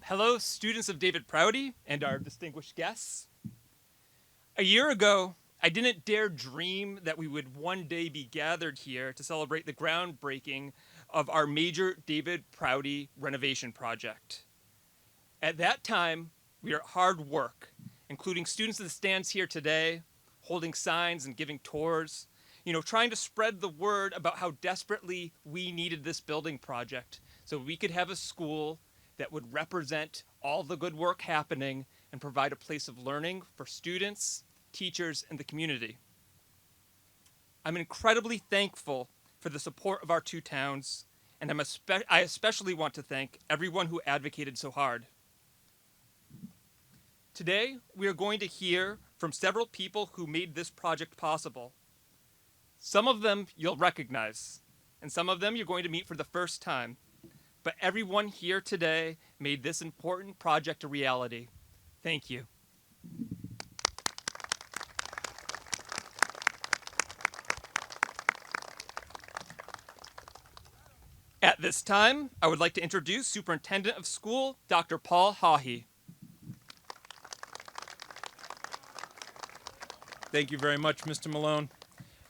Hello, students of David Prouty and our distinguished guests. A year ago, I didn't dare dream that we would one day be gathered here to celebrate the groundbreaking of our major David Prouty renovation project. At that time, we were at hard work, including students in the stands here today, holding signs and giving tours, trying to spread the word about how desperately we needed this building project so we could have a school that would represent all the good work happening and provide a place of learning for students, teachers, and the community. I'm incredibly thankful for the support of our two towns, and I especially want to thank everyone who advocated so hard. Today, we are going to hear from several people who made this project possible. Some of them you'll recognize, and some of them you're going to meet for the first time. But everyone here today made this important project a reality. Thank you. At this time, I would like to introduce Superintendent of School, Dr. Paul Haughey. Thank you very much, Mr. Malone.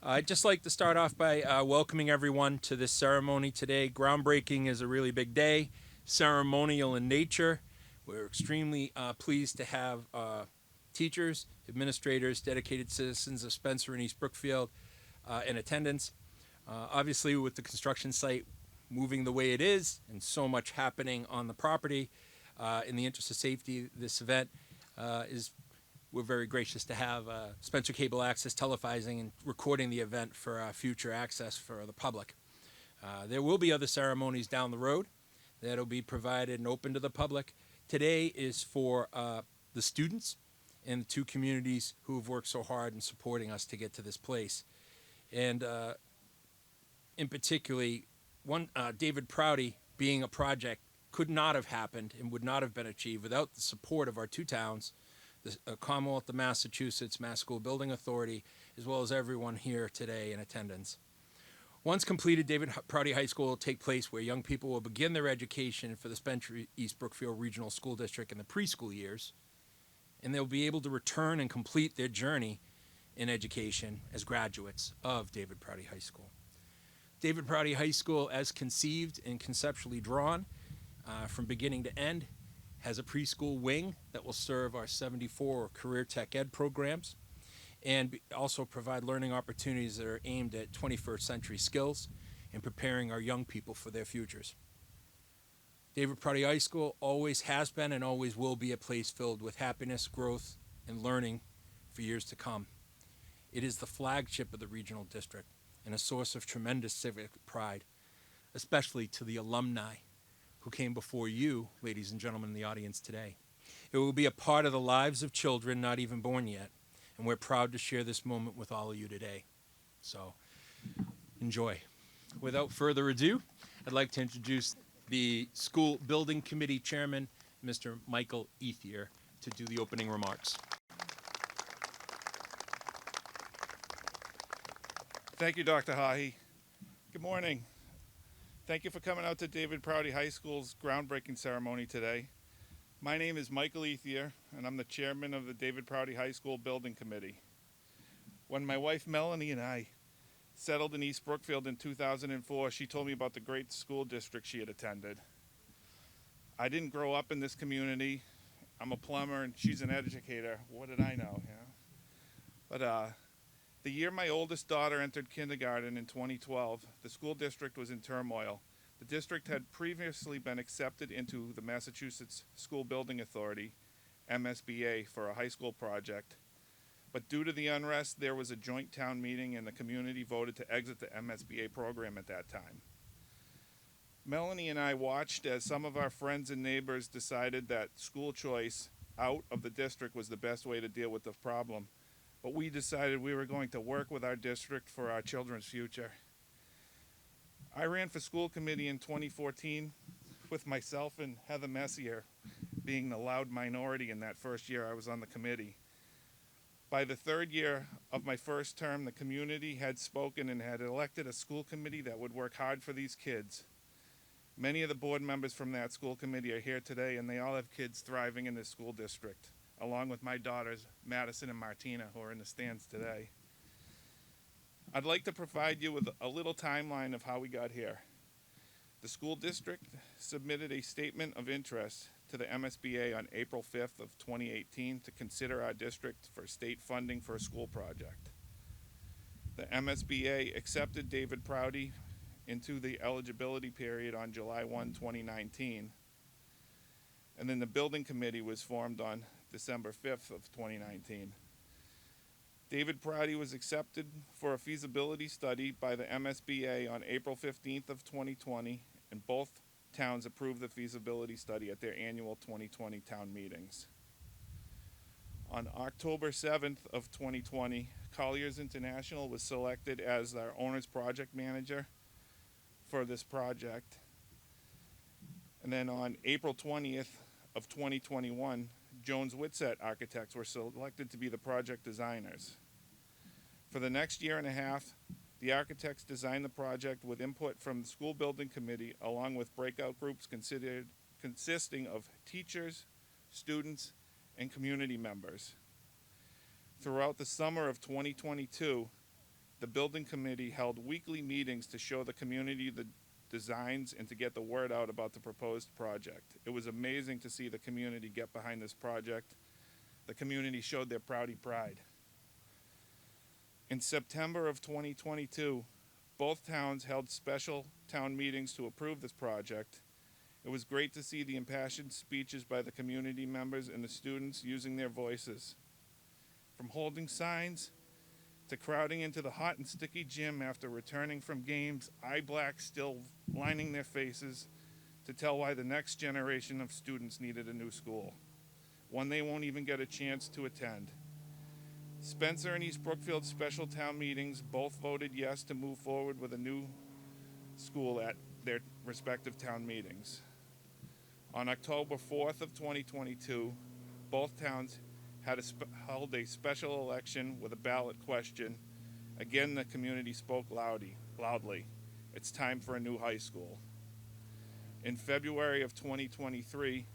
I'd just like to start off by welcoming everyone to this ceremony today. Groundbreaking is a really big day, ceremonial in nature. We're extremely pleased to have teachers, administrators, dedicated citizens of Spencer and East Brookfield in attendance. Obviously, with the construction site moving the way it is and so much happening on the property, in the interest of safety, this event we're very gracious to have Spencer Cable Access televising and recording the event for future access for the public. There will be other ceremonies down the road that will be provided and open to the public. Today is for the students in the two communities who have worked so hard in supporting us to get to this place. And in particularly, David Prouty being a project could not have happened and would not have been achieved without the support of our two towns, the Commonwealth of Massachusetts Mass School Building Authority, as well as everyone here today in attendance. Once completed, David Prouty High School will take place where young people will begin their education for the Spencer East Brookfield Regional School District in the preschool years, and they'll be able to return and complete their journey in education as graduates of David Prouty High School. David Prouty High School, as conceived and conceptually drawn from beginning to end, has a preschool wing that will serve our 74 career tech ed programs and also provide learning opportunities that are aimed at 21st century skills and preparing our young people for their futures. David Prouty High School always has been and always will be a place filled with happiness, growth, and learning for years to come. It is the flagship of the regional district and a source of tremendous civic pride, especially to the alumni who came before you, ladies and gentlemen in the audience today. It will be a part of the lives of children not even born yet, and we're proud to share this moment with all of you today. So, enjoy. Without further ado, I'd like to introduce the School Building Committee Chairman, Mr. Michael Ethier, to do the opening remarks. Thank you, Dr. Haughey. Good morning. Thank you for coming out to David Prouty High School's groundbreaking ceremony today. My name is Michael Ethier, and I'm the chairman of the David Prouty High School Building Committee. When my wife Melanie and I settled in East Brookfield in 2004, she told me about the great school district she had attended. I didn't grow up in this community. I'm a plumber, and she's an educator. What did I know? But the year my oldest daughter entered kindergarten in 2012, the school district was in turmoil. The district had previously been accepted into the Massachusetts School Building Authority, MSBA, for a high school project. But due to the unrest, there was a joint town meeting and the community voted to exit the MSBA program at that time. Melanie and I watched as some of our friends and neighbors decided that school choice out of the district was the best way to deal with the problem. But we decided we were going to work with our district for our children's future. I ran for school committee in 2014 with myself and Heather Messier being the loud minority in that first year I was on the committee. By the third year of my first term, the community had spoken and had elected a school committee that would work hard for these kids. Many of the board members from that school committee are here today, and they all have kids thriving in this school district, along with my daughters, Madison and Martina, who are in the stands today. I'd like to provide you with a little timeline of how we got here. The school district submitted a statement of interest to the MSBA on April 5th of 2018 to consider our district for state funding for a school project. The MSBA accepted David Prouty into the eligibility period on July 1, 2019, and then the building committee was formed on December 5th of 2019. David Prouty was accepted for a feasibility study by the MSBA on April 15th of 2020, and both towns approved the feasibility study at their annual 2020 town meetings. On October 7th of 2020, Colliers International was selected as our owner's project manager for this project. And then on April 20th of 2021, Jones Whitsett Architects were selected to be the project designers. For the next year and a half, the architects designed the project with input from the school building committee, along with breakout groups consisting of teachers, students, and community members. Throughout the summer of 2022, the building committee held weekly meetings to show the community the designs and to get the word out about the proposed project. It was amazing to see the community get behind this project. The community showed their Prouty pride. In September of 2022, both towns held special town meetings to approve this project. It was great to see the impassioned speeches by the community members and the students using their voices. From holding signs to crowding into the hot and sticky gym after returning from games, eye black still lining their faces, to tell why the next generation of students needed a new school, one they won't even get a chance to attend. Spencer and East Brookfield special town meetings both voted yes to move forward with a new school at their respective town meetings. On October 4th of 2022, both towns held a special election with a ballot question. Again, the community spoke loudly. It's time for a new high school. In February of 2023,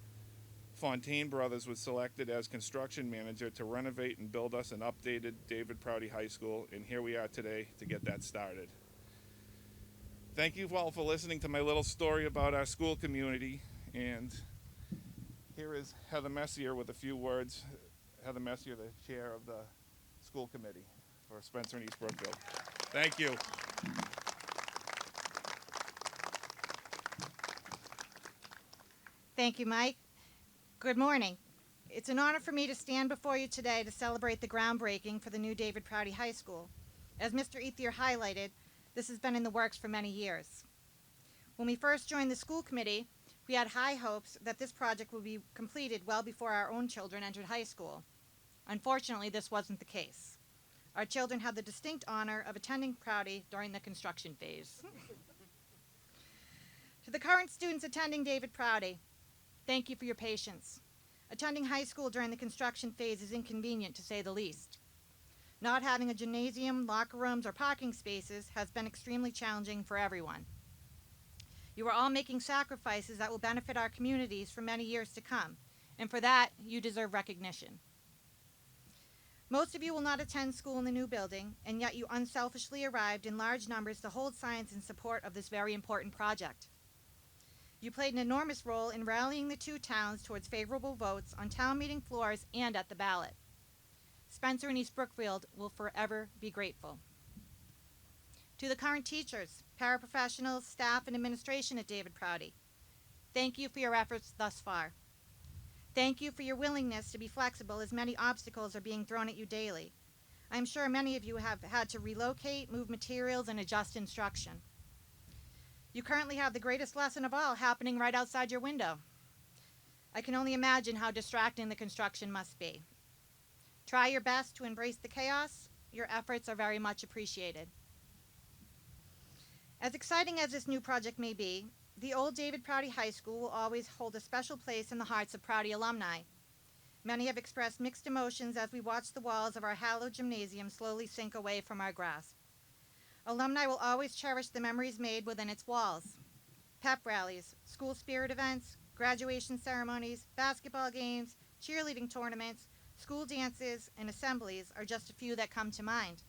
Fontaine Brothers was selected as construction manager to renovate and build us an updated David Prouty High School, and here we are today to get that started. Thank you all for listening to my little story about our school community, and here is Heather Messier with a few words. Heather Messier, the chair of the school committee for Spencer and East Brookfield. Thank you. Thank you, Mike. Good morning. It's an honor for me to stand before you today to celebrate the groundbreaking for the new David Prouty High School. As Mr. Ethier highlighted, this has been in the works for many years. When we first joined the school committee, we had high hopes that this project would be completed well before our own children entered high school. Unfortunately, this wasn't the case. Our children had the distinct honor of attending Prouty during the construction phase. To the current students attending David Prouty, thank you for your patience. Attending high school during the construction phase is inconvenient, to say the least. Not having a gymnasium, locker rooms, or parking spaces has been extremely challenging for everyone. You are all making sacrifices that will benefit our communities for many years to come, and for that, you deserve recognition. Most of you will not attend school in the new building, and yet you unselfishly arrived in large numbers to hold signs in support of this very important project. You played an enormous role in rallying the two towns towards favorable votes on town meeting floors and at the ballot. Spencer and East Brookfield will forever be grateful. To the current teachers, paraprofessionals, staff, and administration at David Prouty, thank you for your efforts thus far. Thank you for your willingness to be flexible as many obstacles are being thrown at you daily. I'm sure many of you have had to relocate, move materials, and adjust instruction. You currently have the greatest lesson of all happening right outside your window. I can only imagine how distracting the construction must be. Try your best to embrace the chaos. Your efforts are very much appreciated. As exciting as this new project may be, the old David Prouty High School will always hold a special place in the hearts of Prouty alumni. Many have expressed mixed emotions as we watch the walls of our hallowed gymnasium slowly sink away from our grasp. Alumni will always cherish the memories made within its walls. pep rallies, school spirit events, graduation ceremonies, basketball games, cheerleading tournaments, school dances, and assemblies are just a few that come to mind.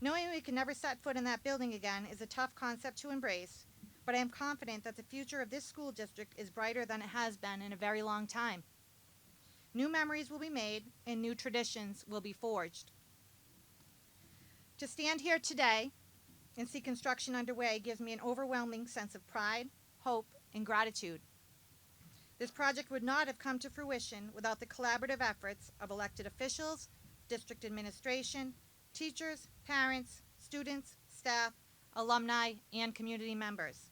Knowing we can never set foot in that building again is a tough concept to embrace, but I am confident that the future of this school district is brighter than it has been in a very long time. New memories will be made and new traditions will be forged. To stand here today and see construction underway gives me an overwhelming sense of pride, hope, and gratitude. This project would not have come to fruition without the collaborative efforts of elected officials, district administration, teachers, parents, students, staff, alumni, and community members.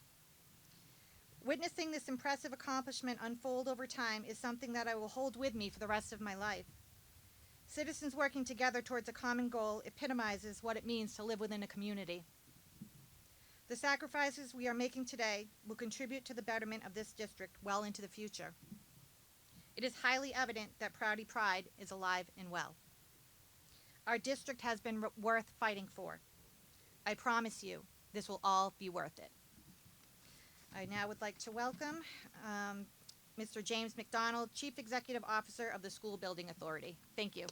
Witnessing this impressive accomplishment unfold over time is something that I will hold with me for the rest of my life. Citizens working together towards a common goal epitomizes what it means to live within a community. The sacrifices we are making today will contribute to the betterment of this district well into the future. It is highly evident that Prouty Pride is alive and well. Our district has been worth fighting for. I promise you, this will all be worth it. I now would like to welcome Mr. James McDonald, Chief Executive Officer of the School Building Authority. Thank you.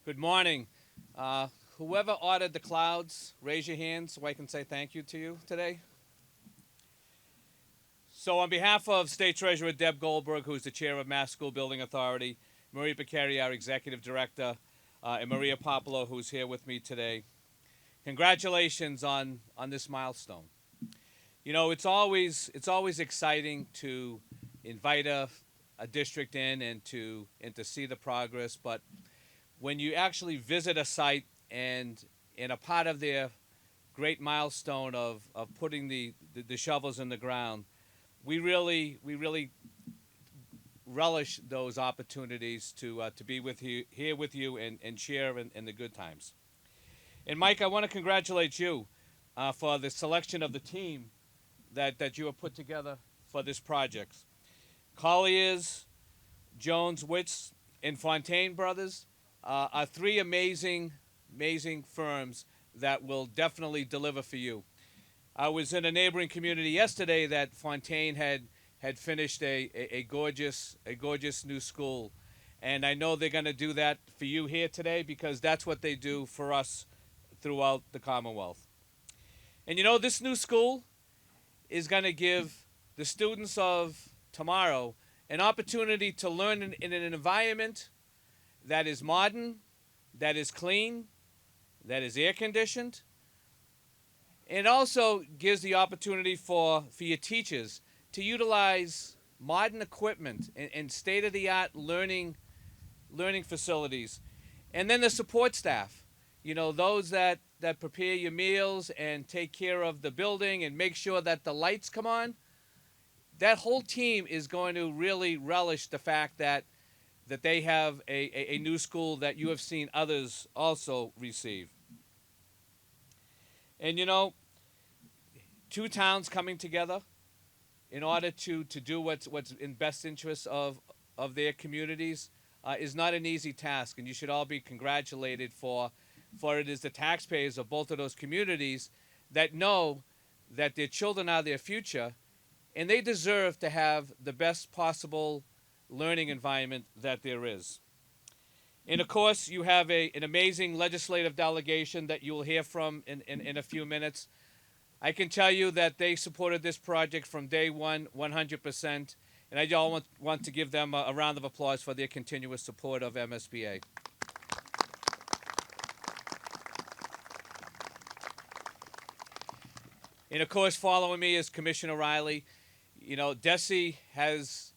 Good morning. Whoever ordered the clouds, raise your hands so I can say thank you to you today. So on behalf of State Treasurer Deb Goldberg, who's the chair of Mass School Building Authority, Marie Beccari, our executive director, and Maria Popolo, who's here with me today, congratulations on this milestone. You know, it's always exciting to invite a district in and to see the progress, but when you actually visit a site and in a part of their great milestone of putting the shovels in the ground, we really relish those opportunities to be with you here with you and share in the good times. And Mike, I want to congratulate you for the selection of the team that you have put together for this project. Colliers, Jones, Witts, and Fontaine Brothers are three amazing firms that will definitely deliver for you. I was in a neighboring community yesterday that Fontaine had finished a gorgeous new school, and I know they're going to do that for you here today because that's what they do for us throughout the Commonwealth. And you know, this new school is going to give the students of tomorrow an opportunity to learn in an environment that is modern, that is clean, that is air conditioned. And it also gives the opportunity for your teachers to utilize modern equipment and state-of-the-art learning facilities. And then the support staff, you know, those that prepare your meals and take care of the building and make sure that the lights come on. That whole team is going to really relish the fact that they have a new school that you have seen others also receive. And you know, two towns coming together in order to do what's in best interest of their communities is not an easy task, and you should all be congratulated for it is the taxpayers of both of those communities that know that their children are their future, and they deserve to have the best possible learning environment that there is. And of course, you have an amazing legislative delegation that you will hear from in a few minutes. I can tell you that they supported this project from day one, 100%, and I all want to give them a round of applause for their continuous support of MSBA. And of course, following me is Commissioner Riley. You know, DESE has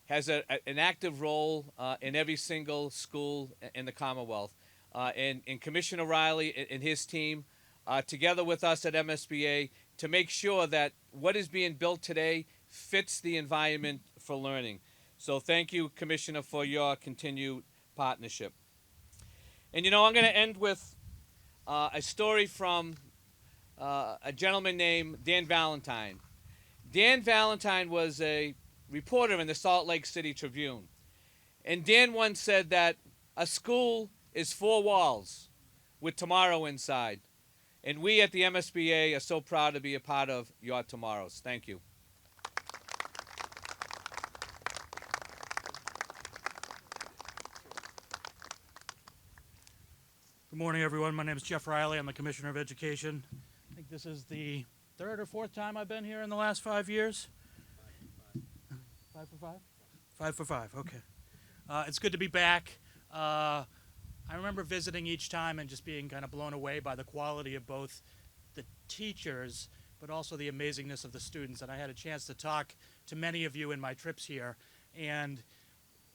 an active role in every single school in the Commonwealth. And Commissioner Riley and his team, together with us at MSBA, to make sure that what is being built today fits the environment for learning. So thank you, Commissioner, for your continued partnership. And you know, I'm going to end with a story from a gentleman named Dan Valentine. Dan Valentine was a reporter in the Salt Lake City Tribune. And Dan once said that a school is 4 walls with tomorrow inside. And we at the MSBA are so proud to be a part of your tomorrows. Thank you. Good morning, everyone. My name is Jeff Riley. I'm the Commissioner of Education. I think this is the third or fourth time I've been here in the last 5 years. 5 for 5? 5 for 5, okay. It's good to be back. I remember visiting each time and just being kind of blown away by the quality of both the teachers, but also the amazingness of the students. And I had a chance to talk to many of you in my trips here, and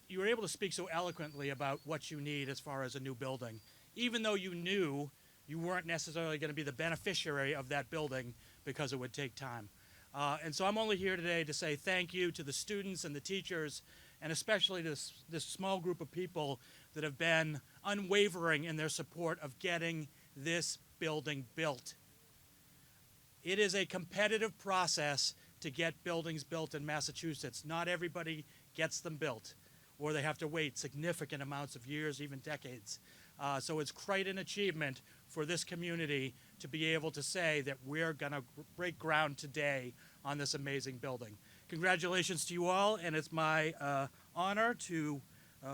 you were able to speak so eloquently about what you need as far as a new building, even though you knew you weren't necessarily going to be the beneficiary of that building because it would take time. And so I'm only here today to say thank you to the students and the teachers, and especially to this small group of people that have been unwavering in their support of getting this building built. It is a competitive process to get buildings built in Massachusetts. Not everybody gets them built, or they have to wait significant amounts of years, even decades. So it's quite an achievement for this community to be able to say that we're going to break ground today on this amazing building. Congratulations to you all, and it's my honor to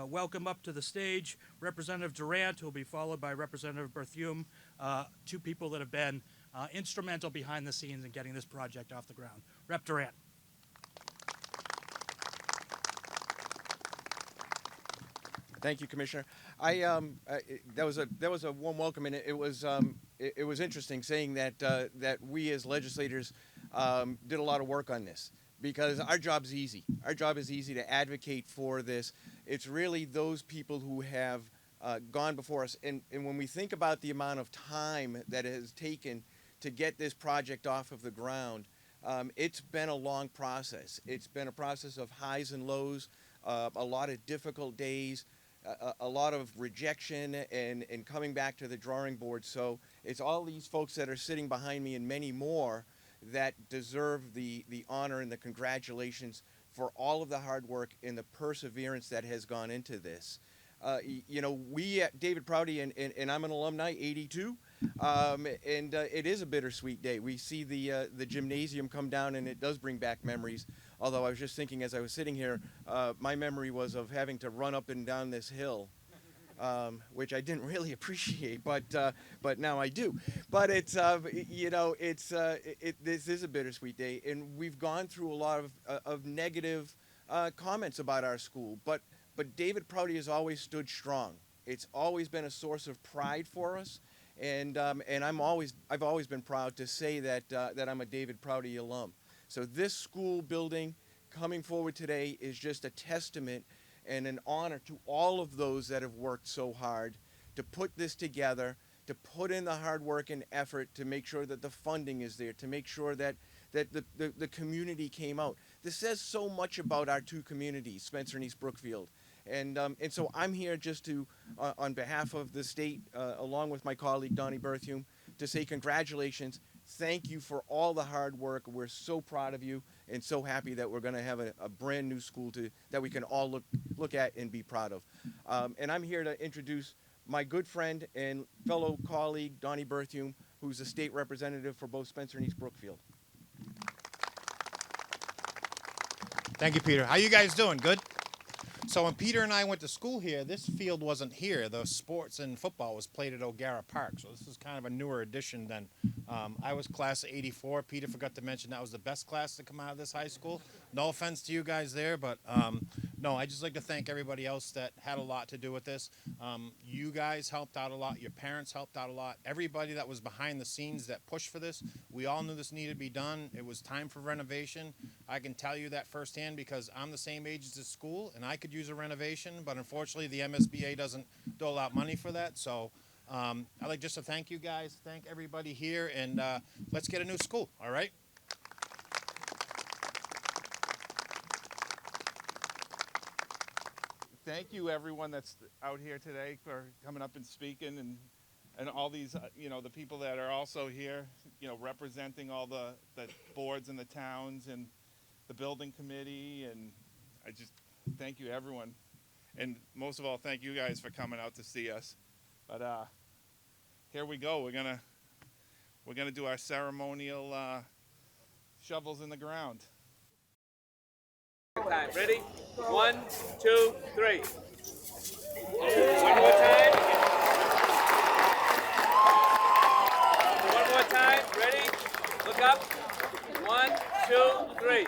welcome up to the stage Representative Durant, who will be followed by Representative Berthiaume, two people that have been instrumental behind the scenes in getting this project off the ground. Rep. Durant. Thank you, Commissioner. That was a warm welcome, and it was interesting saying that that we as legislators did a lot of work on this, because our job's easy. Our job is easy to advocate for this. It's really those people who have gone before us, and when we think about the amount of time that it has taken to get this project off of the ground, it's been a long process. It's been a process of highs and lows, a lot of difficult days, a lot of rejection and coming back to the drawing board. So it's all these folks that are sitting behind me and many more that deserve the honor and the congratulations for all of the hard work and the perseverance that has gone into this. You know, we at David Prouty, and I'm an alumni, 82, and it is a bittersweet day. We see the gymnasium come down, and it does bring back memories. Although I was just thinking as I was sitting here, my memory was of having to run up and down this hill, which I didn't really appreciate, but now I do. But it's you know, this is a bittersweet day, and we've gone through a lot of negative comments about our school, but David Prouty has always stood strong. It's always been a source of pride for us, and I've always been proud to say that I'm a David Prouty alum. So this school building coming forward today is just a testament and an honor to all of those that have worked so hard to put this together, to put in the hard work and effort to make sure that the funding is there, to make sure that the community came out. This says so much about our two communities, Spencer and East Brookfield. And so I'm here just to, on behalf of the state, along with my colleague Donnie Berthiaume, to say congratulations. Thank you for all the hard work. We're so proud of you and so happy that we're going to have a brand new school that we can all look at and be proud of. And I'm here to introduce my good friend and fellow colleague, Donnie Berthiaume, who's the state representative for both Spencer and East Brookfield. Thank you, Peter. How you guys doing? Good? So when Peter and I went to school here, this field wasn't here. The sports and football was played at O'Gara Park. So this is kind of a newer addition than I was class of 84. Peter forgot to mention that was the best class to come out of this high school. No offense to you guys there, but no, I just like to thank everybody else that had a lot to do with this. You guys helped out a lot. Your parents helped out a lot. Everybody that was behind the scenes that pushed for this, we all knew this needed to be done. It was time for renovation. I can tell you that firsthand because I'm the same age as the school, and I could use a renovation, but unfortunately the MSBA doesn't dole out money for that. So I'd like just to thank you guys, thank everybody here, and let's get a new school, all right? Thank you, everyone that's out here today, for coming up and speaking, and all these, you know, the people that are also here, you know, representing all the boards in the towns and the building committee, and I just thank you, everyone. And most of all, thank you guys for coming out to see us. But here we go. We're gonna do our ceremonial shovels in the ground. Time. Ready? 1, 2, 3. One more time. One more time. Ready? Look up. 1, 2, 3.